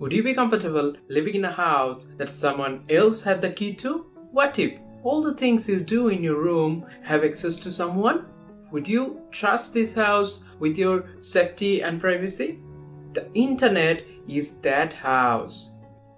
Would you be comfortable living in a house that someone else had the key to? What if all the things you do in your room have access to someone? Would you trust this house with your safety and privacy? The internet is that house.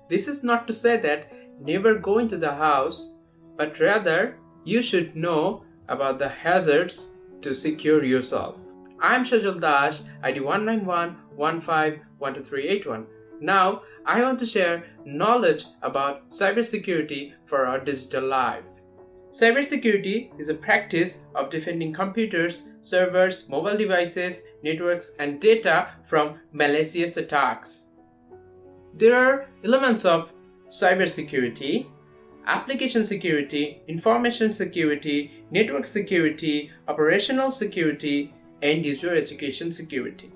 This is not to say that never go into the house, but rather you should know about the hazards to secure yourself. I am Sajal Dash, ID 191151231. Now, I want to share knowledge about cybersecurity for our digital life. Cybersecurity is a practice of defending computers, servers, mobile devices, networks, and data from malicious attacks. There are elements of cybersecurity: application security, information security, network security, operational security, and user education security.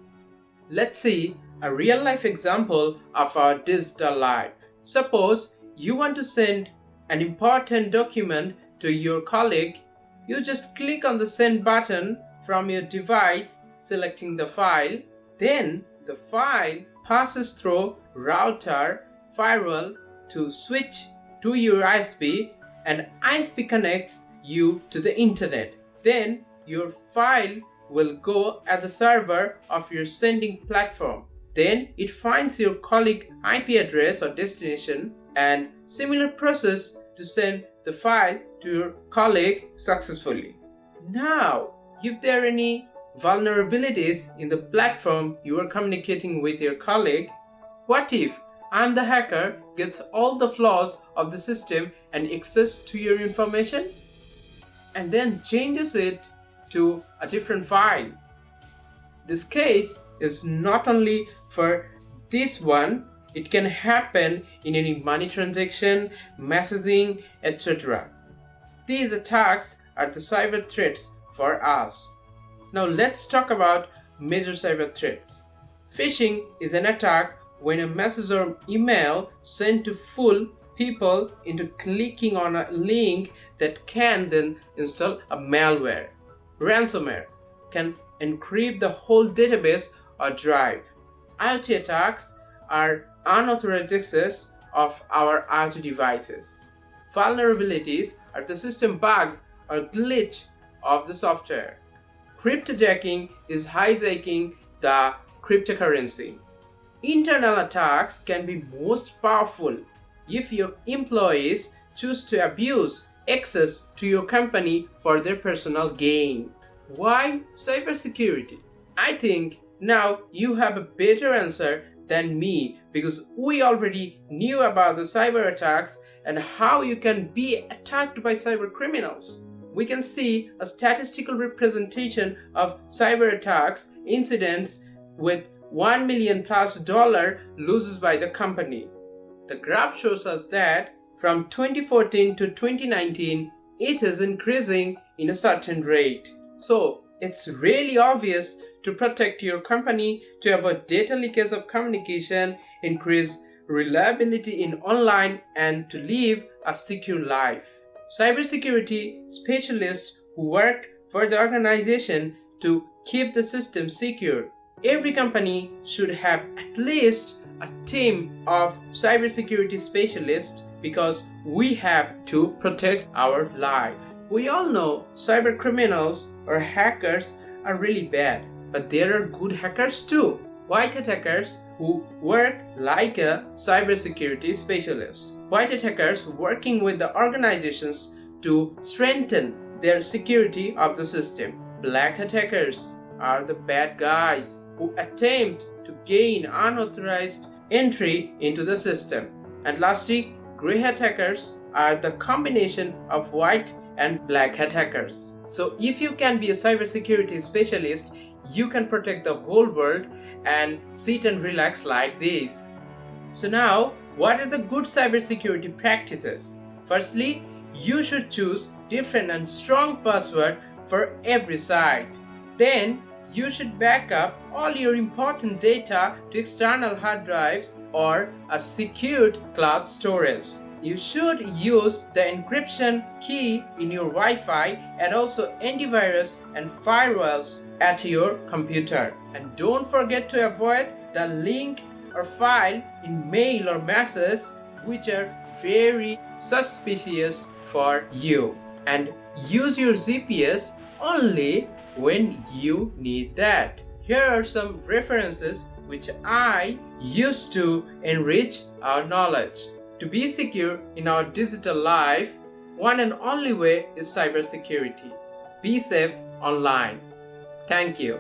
Let's see a real-life example of our digital life. Suppose you want to send an important document to your colleague. You just click on the send button from your device, selecting the file. Then the file passes through router firewall to switch to your ISP, and ISP connects you to the internet. Then your file will go at the server of your sending platform. Then it finds your colleague IP address or destination, and similar process to send the file to your colleague successfully. Now, if there are any vulnerabilities in the platform you are communicating with your colleague, what if I'm the hacker gets all the flaws of the system and access to your information and then changes it to a different file? This case is not only for this one, it can happen in any money transaction, messaging, etc. These attacks are the cyber threats for us. Now let's talk about major cyber threats. Phishing is an attack when a message or email sent to fool people into clicking on a link that can then install a malware. Ransomware can encrypt the whole database or drive. IoT attacks are unauthorized access of our IoT devices. Vulnerabilities are the system bug or glitch of the software. Cryptojacking is hijacking the cryptocurrency. Internal attacks can be most powerful if your employees choose to abuse access to your company for their personal gain. Why cybersecurity? I think now you have a better answer than me, because we already knew about the cyber attacks and how you can be attacked by cyber criminals. We can see a statistical representation of cyber attacks incidents with $1 million plus losses by the company. The graph shows us that from 2014 to 2019, it is increasing in a certain rate. So it's really obvious to protect your company, to avoid data leakage of communication, increase reliability in online, and to live a secure life. Cybersecurity specialists who work for the organization to keep the system secure. Every company should have at least a team of cybersecurity specialists, because we have to protect our life. We all know cyber criminals or hackers are really bad, but there are good hackers too. White hat hackers who work like a cybersecurity specialist. White hat hackers working with the organizations to strengthen their security of the system. Black hat hackers are the bad guys who attempt to gain unauthorized entry into the system. And lastly, gray hat hackers are the combination of white and black hat hackers. So if you can be a cybersecurity specialist, you can protect the whole world and sit and relax like this. So now, what are the good cybersecurity practices? Firstly, you should choose different and strong password for every site. Then you should back up all your important data to external hard drives or a secured cloud storage. You should use the encryption key in your Wi-Fi and also antivirus and firewalls at your computer. And don't forget to avoid the link or file in mail or messages which are very suspicious for you, and use your GPS only when you need that. Here are some references which I use to enrich our knowledge. To be secure in our digital life, one and only way is cybersecurity. Be safe online. Thank you.